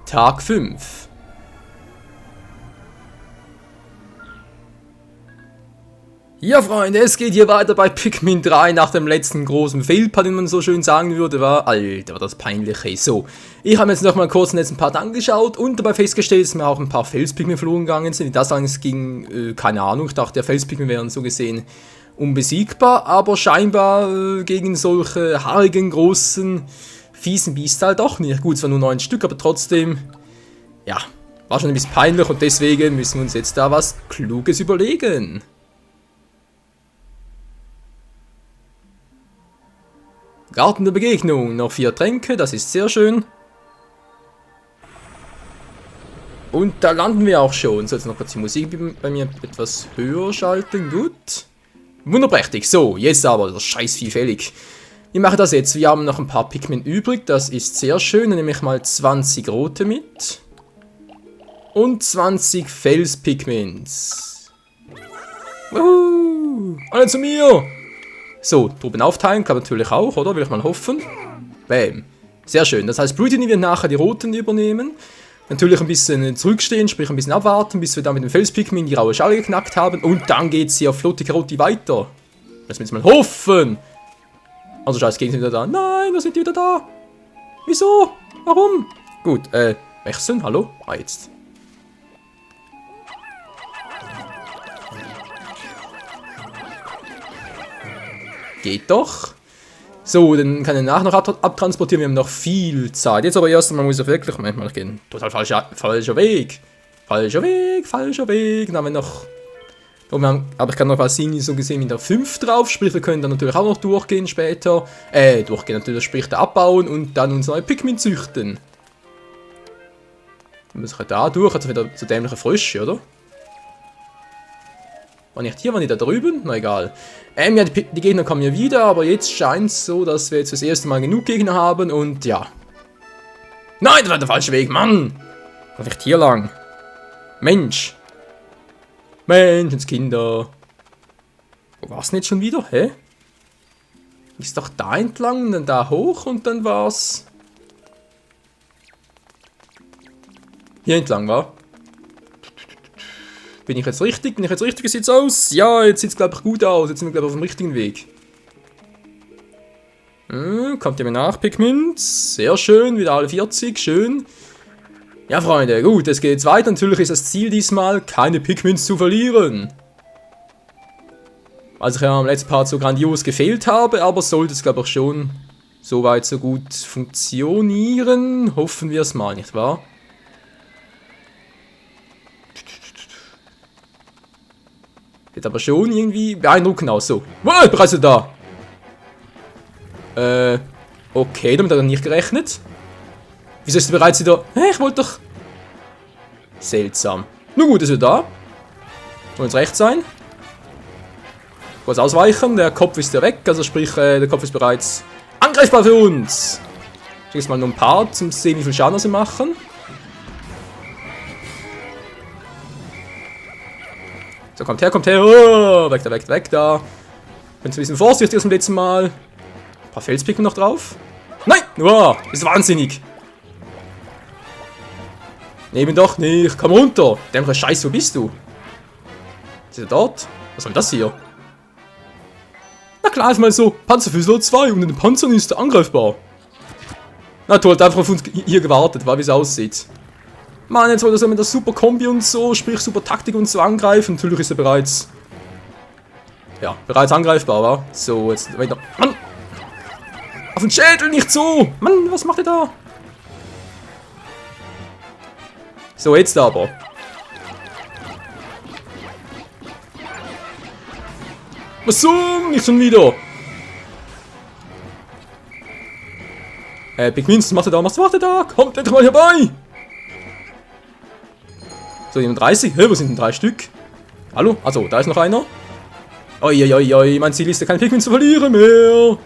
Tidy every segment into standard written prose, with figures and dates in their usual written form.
Tag 5. Ja, Freunde, es geht hier weiter bei Pikmin 3 nach dem letzten großen Failpart, den man so schön sagen würde, Alter, war das peinlich, hey. So, ich habe jetzt noch mal kurz den letzten Part angeschaut und dabei festgestellt, dass mir auch ein paar Felspigmen verloren gegangen sind. Das allerdings ging, keine Ahnung, ich dachte, der Felspigmen wären so gesehen unbesiegbar, aber scheinbar gegen solche haarigen, großen, fiesen Biester halt doch nicht. Gut, es waren nur 9 Stück, aber trotzdem, ja, war schon ein bisschen peinlich und deswegen müssen wir uns jetzt da was Kluges überlegen. Garten der Begegnung, noch 4 Tränke, das ist sehr schön. Und da landen wir auch schon. So, jetzt noch kurz die Musik bei mir etwas höher schalten, gut. Wunderprächtig, so, jetzt aber, das Scheißvieh fällig. Ich mache das jetzt, wir haben noch ein paar Pikmin übrig, das ist sehr schön. Dann nehme ich mal 20 rote mit. Und 20 Felspigments. Wuhu, alle zu mir! So, Truppen aufteilen kann natürlich auch, oder? Will ich mal hoffen. Bam. Sehr schön. Das heißt, Brutini wird nachher die Roten übernehmen. Natürlich ein bisschen zurückstehen, sprich ein bisschen abwarten, bis wir dann mit dem Felspigmin die raue Schale geknackt haben. Und dann geht es hier auf Flotte Karoti weiter. Das müssen wir mal hoffen. Also scheiße, gehen sie wieder da. Nein, da sind die wieder da. Wieso? Warum? Gut, wechseln. Hallo? Ah, jetzt. Geht doch. So, dann kann ich nachher noch abtransportieren. Wir haben noch viel Zeit. Jetzt aber erst einmal muss ich wirklich manchmal gehen. Total falscher Weg. Falscher Weg. Dann haben wir noch. Aber ich kann noch Valsini so gesehen mit der 5 drauf. Sprich, wir können dann natürlich auch noch durchgehen später. Durchgehen natürlich, sprich, da abbauen und dann uns neue Pikmin züchten. Dann muss ich da durch. Also wieder so dämliche Frösche, oder? War nicht hier, war nicht da drüben? Na egal. Ja, die Gegner kommen ja wieder, aber jetzt scheint es so, dass wir jetzt das erste Mal genug Gegner haben und ja. Nein, das war der falsche Weg, Mann! Vielleicht hier lang. Mensch. Menschenskinder. Wo war's denn jetzt schon wieder? Hä? Ist doch da entlang und dann da hoch und dann war's. Hier entlang war. Bin ich jetzt richtig? Wie sieht's aus? Ja, jetzt sieht's glaube ich gut aus. Jetzt sind wir glaube ich auf dem richtigen Weg. Kommt ihr mir nach, Pikmins? Sehr schön, wieder alle 40, schön. Ja, Freunde, gut, es geht jetzt weiter. Natürlich ist das Ziel diesmal, keine Pikmins zu verlieren. Als ich ja am letzten Part so grandios gefehlt habe, aber sollte es glaube ich schon soweit so gut funktionieren. Hoffen wir es mal, nicht wahr? Sieht aber schon irgendwie beeindruckend aus. So. Wow, bereits da. Okay, damit hat er nicht gerechnet. Wieso ist er bereits wieder? Ich wollte doch. Seltsam. Nun gut, ist er da. Wollen uns recht sein. Kurz ausweichen, der Kopf ist ja weg, also sprich, der Kopf ist bereits angreifbar für uns. Ich jetzt mal nur ein paar, zum sehen, wie viel Schaden sie machen. So, kommt her, oh, weg da. Bin ein bisschen vorsichtig aus dem letzten Mal. Ein paar Felspikmen noch drauf. Nein! Oh, ist wahnsinnig. Nehmen doch nicht, komm runter. Dämmerer Scheiß, wo bist du? Ist er dort? Was soll das hier? Na klar, ist mal so, Panzerfüßler 2 und in den Panzern ist er angreifbar. Na toll, hat einfach auf uns hier gewartet, weil wie es aussieht. Mann, jetzt wollte er so mit der super Kombi und so, sprich super Taktik und so angreifen. Natürlich ist er bereits. Ja, bereits angreifbar, war. So, jetzt weiter. Mann! Auf den Schädel nicht so! Mann, was macht er da? So, jetzt aber. Was so? Nicht schon wieder! Pikmins, was macht er da? Kommt endlich mal herbei! So, 37. Hä, wo sind denn 3 Stück? Hallo? Also, da ist noch einer. Oi, mein Ziel ist ja keine Pikmin zu verlieren mehr.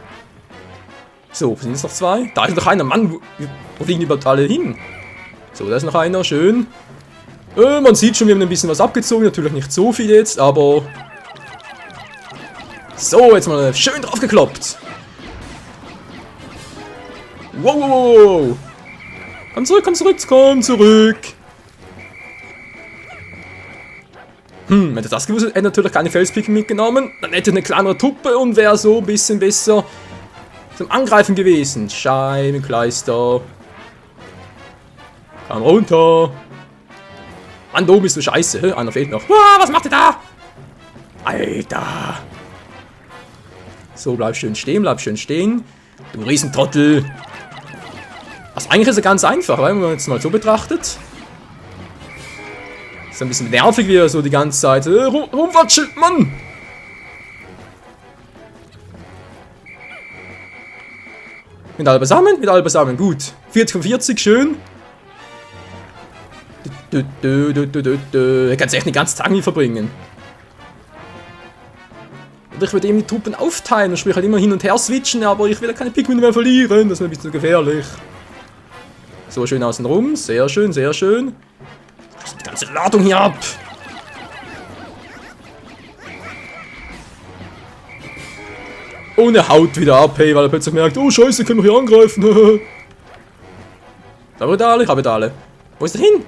So, wo sind jetzt noch 2? Da ist noch einer. Mann, wo fliegen die überhaupt alle hin? So, da ist noch einer. Schön. Man sieht schon, wir haben ein bisschen was abgezogen. Natürlich nicht so viel jetzt, aber... So, jetzt mal schön drauf gekloppt. Wow. Komm zurück, komm zurück, komm zurück. Hätte das gewusst, hätte natürlich keine Felspicking mitgenommen. Dann hätte eine kleinere Tuppe und wäre so ein bisschen besser zum Angreifen gewesen. Scheibenkleister. Komm runter. Mann, da oben bist du scheiße. Hä? Einer fehlt noch. Ah, was macht ihr da? Alter. So, bleib schön stehen, bleib schön stehen. Du Riesentrottel. Also eigentlich ist er ganz einfach, wenn man es mal so betrachtet. Ist ein bisschen nervig, wie er so die ganze Zeit rumwatschelt, Mann. Mit alle beisammen, gut. 40 von 40, schön. Er kann es echt den ganzen Tag nicht verbringen. Und ich würde eben die Truppen aufteilen und sprich halt immer hin und her switchen, aber ich will ja keine Pikmin mehr verlieren, das ist mir ein bisschen gefährlich. So, schön außen rum, sehr schön, sehr schön. Die ganze Ladung hier ab. Und er haut wieder ab, hey, weil er plötzlich merkt, oh scheiße, können wir hier angreifen. Ich habe alle. Wo ist er hin?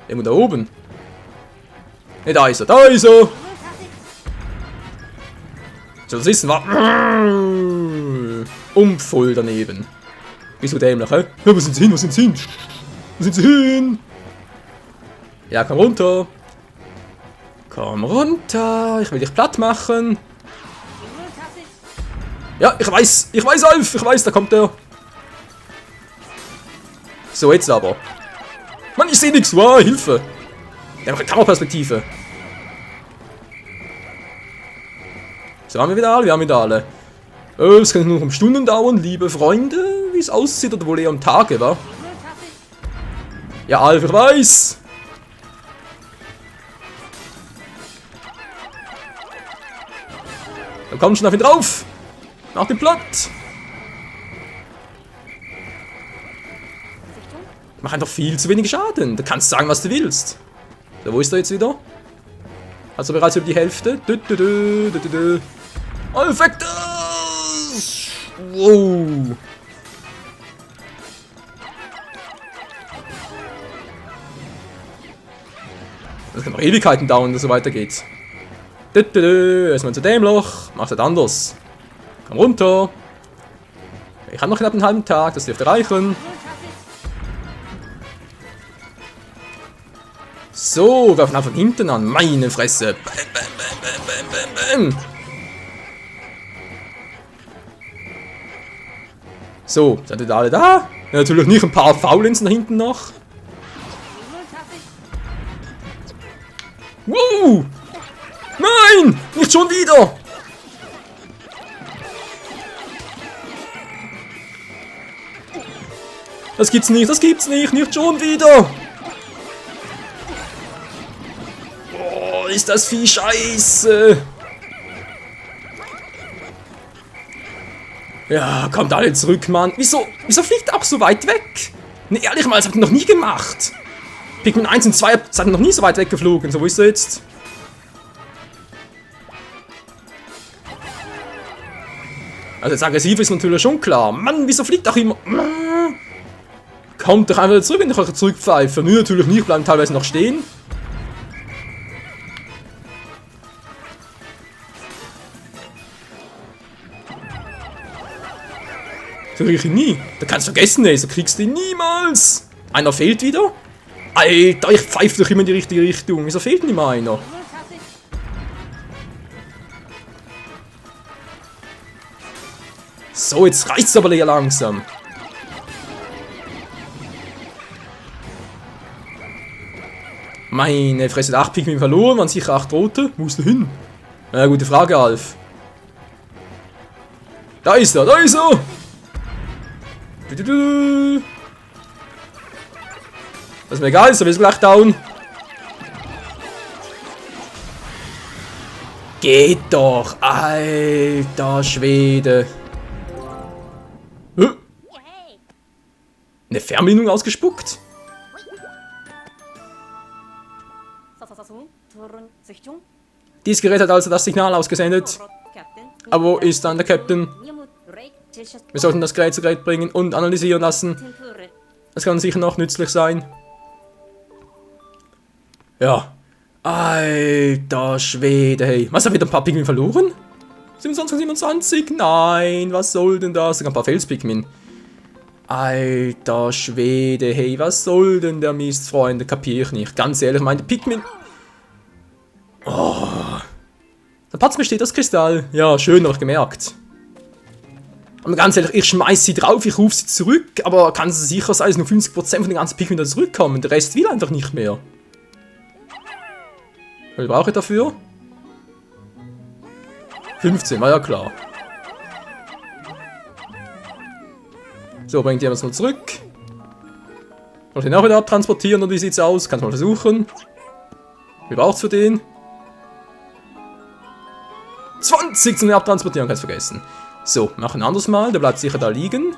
Irgendwo da oben. Ne, da ist er, da ist er. So, das Wissen war voll daneben. Bist du dämlich, hä? Ja, wo sind sie hin, wo sind sie hin? Wo sind sie hin? Ja, komm runter. Komm runter. Ich will dich platt machen. Ja, ich weiß, Alf, ich weiß, da kommt der. So, jetzt aber. Mann, ich sehe nichts. Wow, Hilfe. Der hat eine Kameraperspektive. So, haben wir wieder alle, es kann nur um Stunden dauern, liebe Freunde, wie es aussieht, oder wohl eher um Tage, wa? Ja, Alf, ich weiß. Da kommt schon auf ihn drauf. Nach dem Platt. Ich mache einfach viel zu wenig Schaden. Du kannst sagen, was du willst. So, wo ist er jetzt wieder? Also bereits über die Hälfte. Effektes! Wow. Das kann noch Ewigkeiten dauern, dass es so weitergeht. Erstmal zu dem Loch. Macht das anders. Komm runter. Ich habe noch knapp einen halben Tag, das dürfte reichen. So, werfen einfach von hinten an. Meine Fresse. Bam, bam, bam, bam, bam, bam. So, seid ihr alle da? Ja, natürlich nicht, ein paar Faulenzen da hinten noch. Wow! Nein! Nicht schon wieder! Das gibt's nicht, nicht schon wieder! Oh, ist das Vieh scheiße! Ja, kommt alle zurück, Mann. Wieso fliegt er auch so weit weg? Ne, ehrlich mal, das hat er noch nie gemacht. Pikmin 1 und 2 sind noch nie so weit weggeflogen. So, wo ist er jetzt? Also jetzt aggressiv ist natürlich schon klar. Mann, wieso fliegt auch immer... Kommt doch einfach zurück, wenn ich euch zurückpfeife. Nö, natürlich nicht, bleiben teilweise noch stehen. So krieg ich ihn nie. Da kannst du vergessen, ey, so kriegst du ihn niemals. Einer fehlt wieder. Alter, ich pfeife doch immer in die richtige Richtung. Wieso fehlt denn immer einer? So, jetzt reicht's aber leer langsam. Meine Fresse, 8 Pikmin verloren, waren sicher 8 rote. Wo ist er hin? Ja, gute Frage, Alf. Da ist er, da ist er! Das ist mir egal, so will ich gleich down. Geht doch, alter Schwede. Eine Fernbedienung ausgespuckt? Dieses Gerät hat also das Signal ausgesendet. Aber wo ist dann der Captain? Wir sollten das Gerät zu Gerät bringen und analysieren lassen. Das kann sicher noch nützlich sein. Ja. Alter Schwede, hey. Was, haben wir wieder ein paar Pikmin verloren? 27, 27? Nein, was soll denn das? Sogar ein paar Fels-Pikmin. Alter Schwede, hey, was soll denn der Mist, Freunde? Kapier ich nicht. Ganz ehrlich, meine Pikmin... Oh. Der Patz besteht aus Kristall. Ja, schön, noch gemerkt. Aber ganz ehrlich, ich schmeiß sie drauf, ich rufe sie zurück, aber kann es sicher sein, dass nur 50% von den ganzen Pikmin da zurückkommen. Der Rest will einfach nicht mehr. Was brauche ich dafür? 15, war ja klar. So, bringt jemand es mal zurück. Soll ich den auch wieder abtransportieren oder wie sieht's aus? Kannst du mal versuchen. Wie braucht's für den? 20 zum Abtransportieren, kannst du vergessen. So, machen ein anderes Mal, der bleibt sicher da liegen.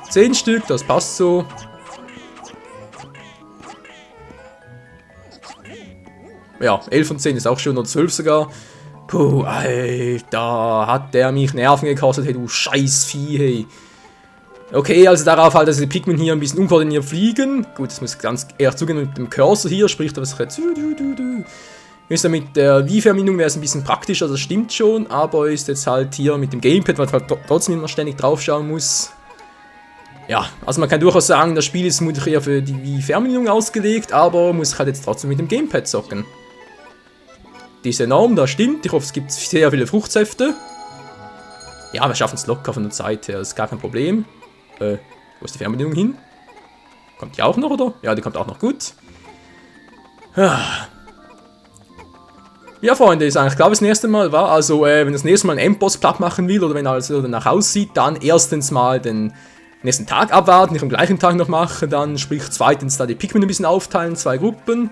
10 Stück, das passt so. Ja, 11 von 10 ist auch schon, oder 12 sogar. Puh, Alter, hat der mich Nerven gekostet, hey, du Scheißvieh, hey. Okay, also darauf halt, dass die Pikmin hier ein bisschen unkoordiniert fliegen. Gut, das muss ganz eher zugehen mit dem Cursor hier, sprich, da was jetzt... Ist ja mit der Wii-Verbindung wäre es ein bisschen praktischer, das stimmt schon, aber ist jetzt halt hier mit dem Gamepad, weil man halt trotzdem immer ständig drauf schauen muss. Ja, also man kann durchaus sagen, das Spiel ist vermutlich eher für die Wii-Fernbedienung ausgelegt, aber muss halt jetzt trotzdem mit dem Gamepad zocken. Die ist enorm, das stimmt, ich hoffe es gibt sehr viele Fruchtsäfte. Ja, wir schaffen es locker von der Zeit her, das ist gar kein Problem. Wo ist die Fernbedienung hin? Kommt die auch noch, oder? Ja, die kommt auch noch gut. Ja, Freunde, ist eigentlich klar, was das nächste Mal war. Also, wenn das nächste Mal einen Endboss platt machen will oder wenn alles danach aussieht, dann erstens mal den nächsten Tag abwarten, nicht am gleichen Tag noch machen, dann sprich zweitens da die Pikmin ein bisschen aufteilen, 2 Gruppen.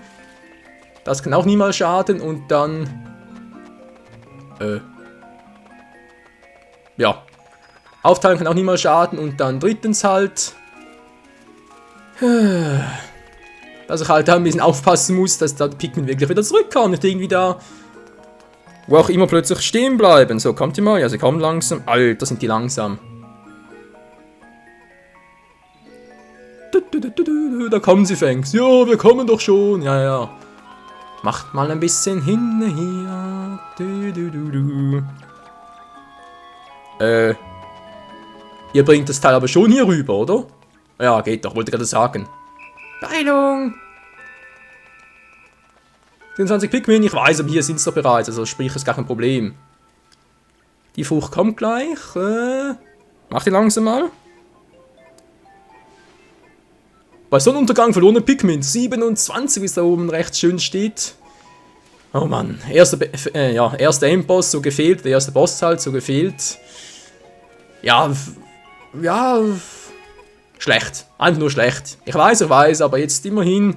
Das kann auch niemals schaden und dann... ja. Aufteilen kann auch niemals schaden und dann drittens halt... dass ich halt da ein bisschen aufpassen muss, dass da die Pikmin wirklich wieder zurückkommen, nicht irgendwie da... wo auch immer plötzlich stehen bleiben. So, kommt ihr mal? Ja, sie kommen langsam. Alter, sind die langsam. Da kommen sie, Fangs. Ja, wir kommen doch schon. Ja, ja. Macht mal ein bisschen hin hier. Ihr bringt das Teil aber schon hier rüber, oder? Ja, geht doch, wollte gerade sagen. Beeilung! 24 Pikmin, ich weiß, aber hier sind es doch bereits, also sprich, ist gar kein Problem. Die Frucht kommt gleich. Mach die langsam mal. Bei Sonnenuntergang verlorene Pikmin, 27, wie es da oben rechts schön steht. Oh Mann, erster Endboss, so gefehlt, der erste Boss halt, so gefehlt. Ja, schlecht, einfach nur schlecht. Ich weiß, aber jetzt immerhin,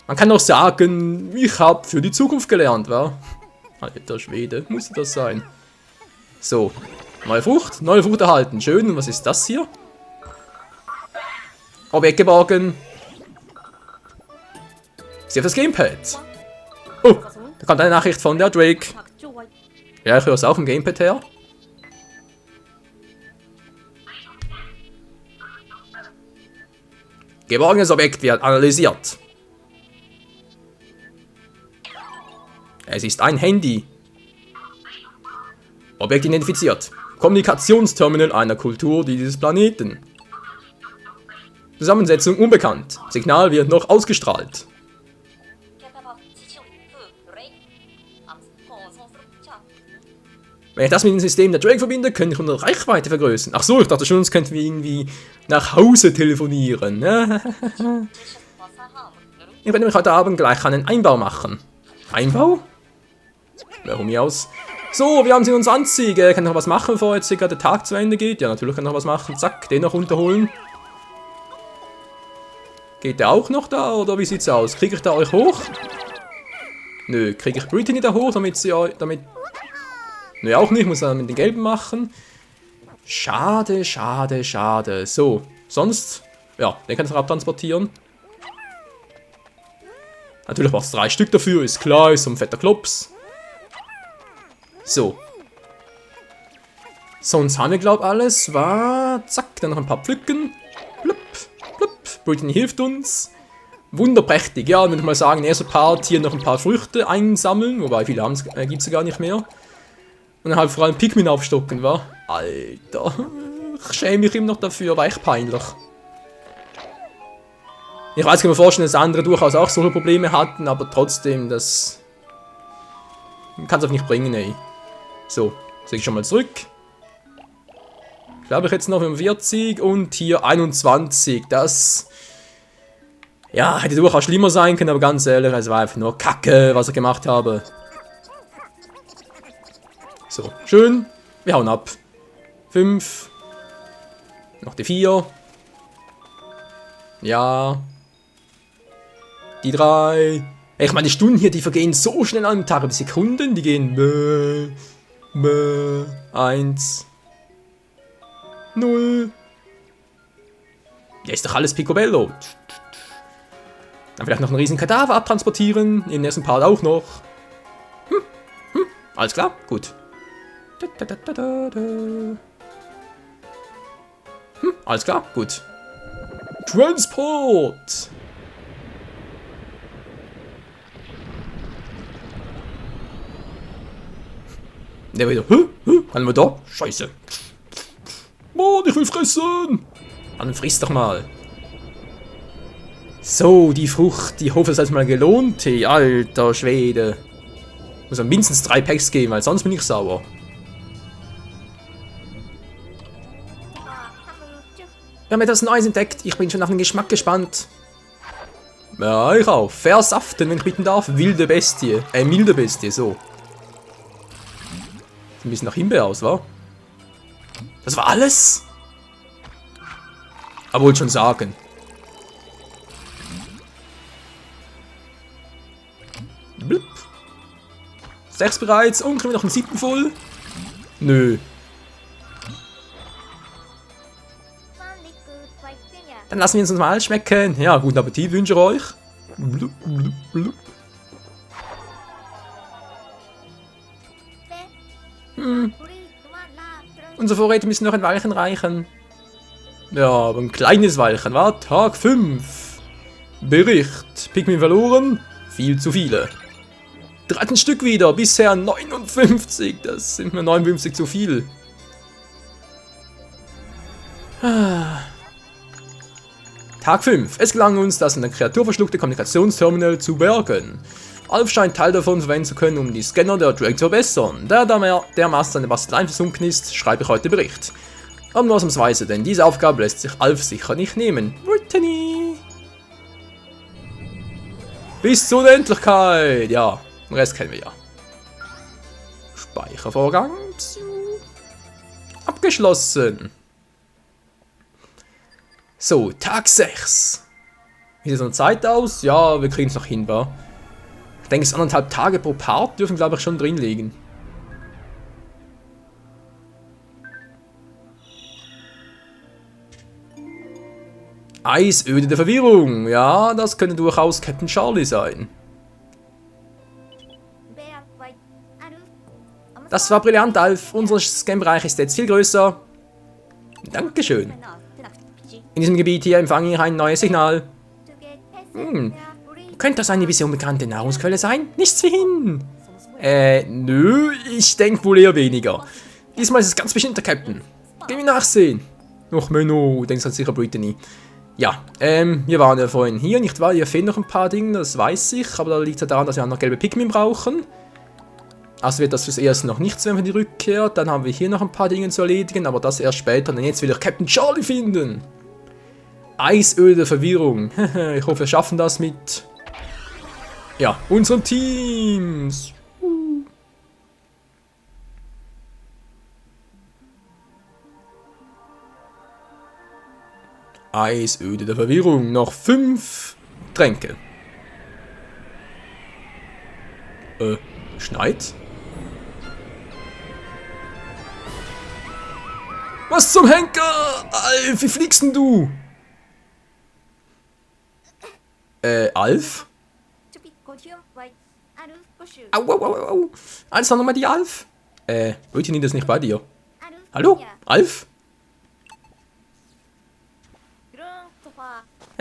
man kann doch sagen, ich habe für die Zukunft gelernt, wa? Alter Schwede, muss das sein. So, neue Frucht erhalten, schön, und was ist das hier? Objekt geborgen. Sie hat das Gamepad. Oh, da kommt eine Nachricht von der Drake. Ja, ich höre es auch vom Gamepad her. Geborgenes Objekt wird analysiert. Es ist ein Handy. Objekt identifiziert. Kommunikationsterminal einer Kultur dieses Planeten. Zusammensetzung unbekannt. Signal wird noch ausgestrahlt. Wenn ich das mit dem System der Drake verbinde, könnte ich unsere Reichweite vergrößern. Ach so, ich dachte schon, sonst könnten wir irgendwie nach Hause telefonieren. Ich werde mich heute Abend gleich einen Einbau machen. Einbau? Ja, von mir aus. So, wir haben 27. Kann ich noch was machen, bevor jetzt der Tag zu Ende geht? Ja, natürlich kann ich noch was machen. Zack, den noch runterholen. Geht der auch noch da, oder wie sieht's aus? Kriege ich da euch hoch? Nö, kriege ich Brittany da hoch, damit sie euch... Nö, auch nicht, muss dann mit den Gelben machen. Schade. So, sonst... Ja, den kann ich noch abtransportieren. Natürlich braucht es 3 Stück dafür, ist klar, ist so ein fetter Klops. So. Sonst haben wir, glaube ich, alles. War... Zack, dann noch ein paar pflücken. Blüpp. Brittany hilft uns. Wunderprächtig, ja, würde ich mal sagen, erster Part hier noch ein paar Früchte einsammeln, wobei viele gibt es ja gar nicht mehr. Und dann halt vor allem Pikmin aufstocken, wa? Alter, ich schäme mich immer noch dafür, war echt peinlich. Ich weiß, kann mir vorstellen, dass andere durchaus auch solche Probleme hatten, aber trotzdem, das kann es auch nicht bringen, ey. So, jetzt lege ich schon mal zurück. Ich glaube, ich jetzt noch 45 und hier 21. Das, ja, hätte durchaus schlimmer sein können, aber ganz ehrlich, es war einfach nur Kacke, was ich gemacht habe. So, schön. Wir hauen ab. 5. Noch die 4. Ja. Die 3. Ich meine, die Stunden hier, die vergehen so schnell an einem Tag. Die Sekunden, die gehen 1. 0. Ja, ist doch alles Picobello. Dann vielleicht noch einen riesen Kadaver abtransportieren. In den ersten Part auch noch. Alles klar? Gut. Alles klar? Gut. Transport! Der wieder. Kann man da? Scheiße. Mann, ich will fressen! Dann friss doch mal. So, die Frucht, die hoffe, es hat mal gelohnt. Hey, alter Schwede. Muss man mindestens 3 Packs geben, weil sonst bin ich sauer. Wir haben etwas Neues entdeckt. Ich bin schon auf den Geschmack gespannt. Ja, ich auch. Versaften, wenn ich bitten darf. Wilde Bestie. Milde Bestie, so. Sieht ein bisschen nach Himbeer aus, wa? Das war alles? Aber wollte schon sagen. Blip. 6 bereits. Und kriegen wir noch einen 7. voll? Nö. Dann lassen wir uns mal schmecken. Ja, guten Appetit wünsche ich euch. Blub, blub, blub. Unsere Vorräte müssen noch ein Weilchen reichen. Ja, aber ein kleines Weilchen, wa? Tag 5. Bericht. Pikmin verloren. Viel zu viele. 13 Stück wieder. Bisher 59. Das sind mir 59 zu viel. Tag 5. Es gelang uns, das in der Kreatur verschluckte Kommunikationsterminal zu bergen. Alf scheint Teil davon verwenden zu können, um die Scanner der Drake zu verbessern. Da dermaßen seine Basteleien versunken ist, schreibe ich heute Bericht. Aber nur ausnahmsweise, denn diese Aufgabe lässt sich Alf sicher nicht nehmen. Brittany! Bis zur Unendlichkeit! Ja, den Rest kennen wir ja. Speichervorgang. Abgeschlossen. So, Tag 6. Wie sieht so eine Zeit aus? Ja, wir kriegen es noch hin, wa? Ich denke, es 1,5 Tage pro Part dürfen, glaube ich, schon drin liegen. Eisöde der Verwirrung. Ja, das könnte durchaus Captain Charlie sein. Das war brillant, Alf. Unser Scam-Bereich ist jetzt viel größer. Dankeschön. In diesem Gebiet hier empfange ich ein neues Signal. Könnte das eine bisher unbekannte Nahrungsquelle sein? Nichts wie hin. Nö, ich denke wohl eher weniger. Diesmal ist es ganz bestimmt der Captain. Gehen wir nachsehen. Och, Menno, denkst du sicher Brittany. Ja, wir waren ja vorhin hier, nicht wahr? Hier fehlen noch ein paar Dinge, das weiß ich. Aber da liegt es daran, dass wir auch noch gelbe Pikmin brauchen. Also wird das fürs Erste noch nichts, wenn wir die Rückkehr. Dann haben wir hier noch ein paar Dinge zu erledigen, aber das erst später. Denn jetzt will ich Captain Charlie finden. Eisöl der Verwirrung. Ich hoffe, wir schaffen das mit... ja, unseren Teams. Eisöde der Verwirrung. Noch 5 Tränke. Schneit? Was zum Henker? Alf, wie fliegst denn du? Alf? Au, au, au, au. Alles noch nochmal die Alf? Brittany, das nicht bei dir. Hallo? Alf?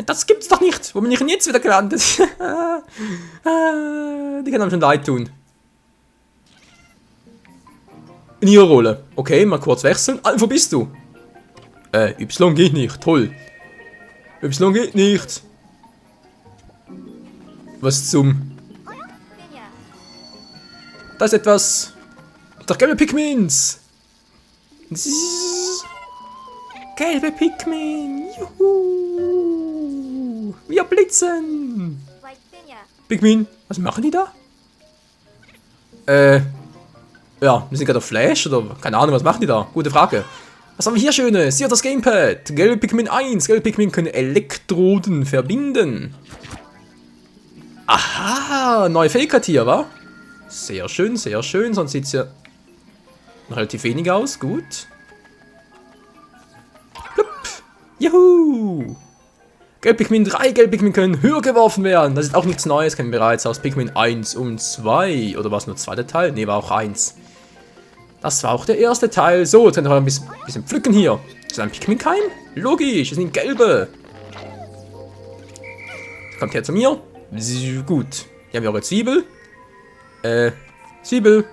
Das gibt's doch nicht. Wo bin ich denn jetzt wieder gelandet? Die kann einem schon leid tun. In ihrer Rolle. Okay, mal kurz wechseln. Wo bist du? Y geht nicht. Toll. Y geht nicht. Was zum... Da ist etwas. Doch gelbe Pikmins. Gelbe Pikmin. Juhu. Wir blitzen. Pikmin. Was machen die da? Ja, wir sind gerade auf Flash oder keine Ahnung, was machen die da? Gute Frage. Was haben wir hier Schönes? Hier das Gamepad. Gelbe Pikmin 1. Gelbe Pikmin können Elektroden verbinden. Aha, neue Fähigkeit hier, wa? Sehr schön, sonst sieht es ja relativ wenig aus. Gut. Plupp. Juhu. Gelb Pikmin 3, Gelb Pikmin können höher geworfen werden. Das ist auch nichts Neues, kennen wir bereits aus Pikmin 1 und 2. Oder war es nur der zweite Teil? Ne, war auch 1. Das war auch der erste Teil. So, jetzt können wir ein bisschen pflücken hier. Ist das ein Pikmin-Keim? Logisch, es sind gelbe. Kommt her zu mir. Gut. Hier haben wir eure Zwiebel. Zwiebel.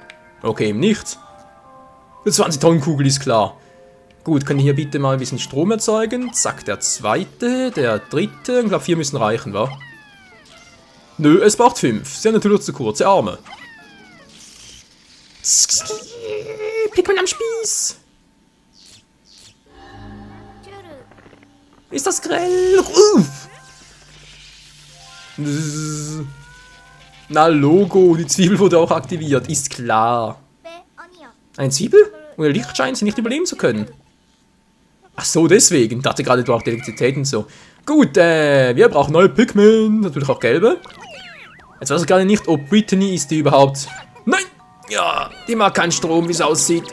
Okay, eben nicht. Die 20-Tonnen-Kugel ist klar. Gut, kann ich hier bitte mal ein bisschen Strom erzeugen? Zack, der zweite, der dritte. Ich glaube, 4 müssen reichen, wa? Nö, es braucht 5. Sie haben natürlich zu kurze Arme. Pikmin am Spieß. Ist das grell? Na, Logo, die Zwiebel wurde auch aktiviert, ist klar. Eine Zwiebel? Ohne Licht scheint sie nicht überleben zu können. Ach so, deswegen. Ich dachte gerade, du brauchst Elektrizität und so. Gut, wir brauchen neue Pikmin. Natürlich auch gelbe. Jetzt weiß ich gerade nicht, ob Brittany ist die überhaupt... Nein! Ja, die mag keinen Strom, wie es aussieht.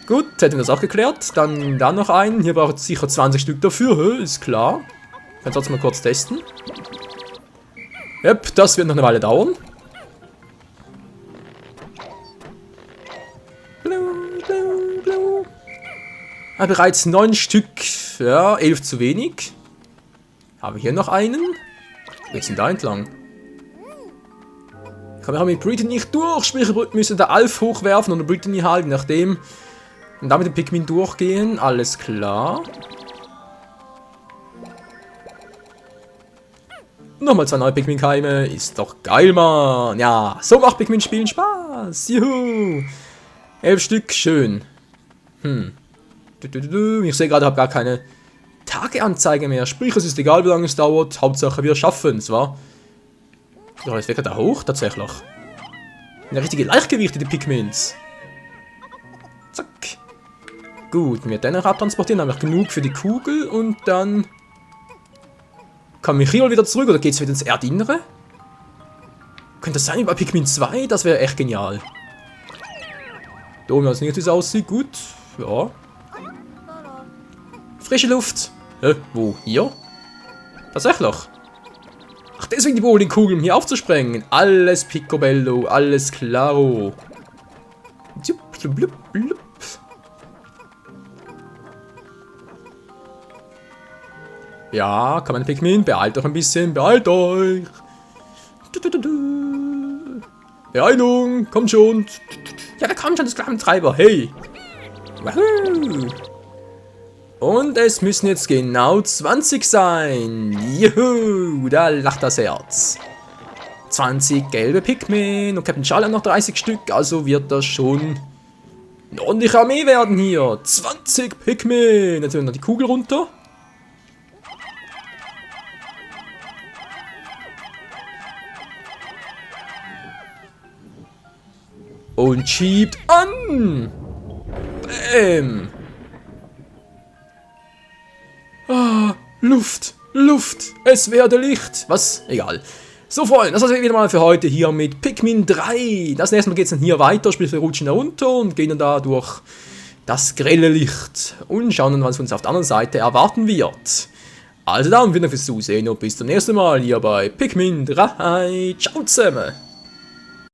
Gut, hätten wir das auch geklärt. Dann noch einen. Hier braucht es sicher 20 Stück dafür. Ist klar. Ich kann trotzdem mal kurz testen. Yep, das wird noch eine Weile dauern. Ah, bereits 9 Stück. Ja, 11 zu wenig. Haben wir hier noch einen? Wo geht's denn da entlang? Ich komme mit Brittany nicht durch. Sprich, wir müssen da Alf hochwerfen und Brittany halten, nachdem. Und damit den Pikmin durchgehen. Alles klar. Nochmal 2 neue Pikmin-Keime. Ist doch geil, Mann. Ja, so macht Pikmin-Spielen Spaß. Juhu. 11 Stück, schön. Ich sehe gerade, ich habe gar keine Tageanzeige mehr. Sprich, es ist egal, wie lange es dauert. Hauptsache, wir schaffen es, wa? So, jetzt weg da hoch, tatsächlich. Eine richtige Leichtgewichte, die Pikmins. Zack. Gut, wenn wir den noch abtransportieren, haben wir genug für die Kugel und dann... Kann mich hier wieder zurück oder geht es wieder ins Erdinnere? Könnte das sein wie bei Pikmin 2? Das wäre echt genial. Da oben weiß nicht, wie es aussieht. Gut. Ja. Frische Luft. Wo? Hier? Tatsächlich. Ach, deswegen die Bowlingkugeln, um hier aufzusprengen. Alles picobello, alles claro. Ja, kann man Pikmin, beeilt euch ein bisschen, beeilt euch. Beeilung, kommt schon. Ja, da kommt schon das Klammtreiber, hey. Wahoo. Und es müssen jetzt genau 20 sein. Juhu, da lacht das Herz. 20 gelbe Pikmin und Captain Charlie hat noch 30 Stück, also wird das schon eine ordentliche Armee werden hier. 20 Pikmin. Jetzt nehmen wir noch die Kugel runter. Und schiebt an. Bäm. Ah, Luft, Luft, es werde Licht. Was? Egal. So, Freunde, das war's wieder mal für heute hier mit Pikmin 3. Das nächste Mal geht es dann hier weiter, sprich wir rutschen da runter und gehen dann da durch das grelle Licht und schauen dann, was uns auf der anderen Seite erwarten wird. Also dann, vielen Dank fürs Zusehen und bis zum nächsten Mal hier bei Pikmin 3. Ciao zusammen.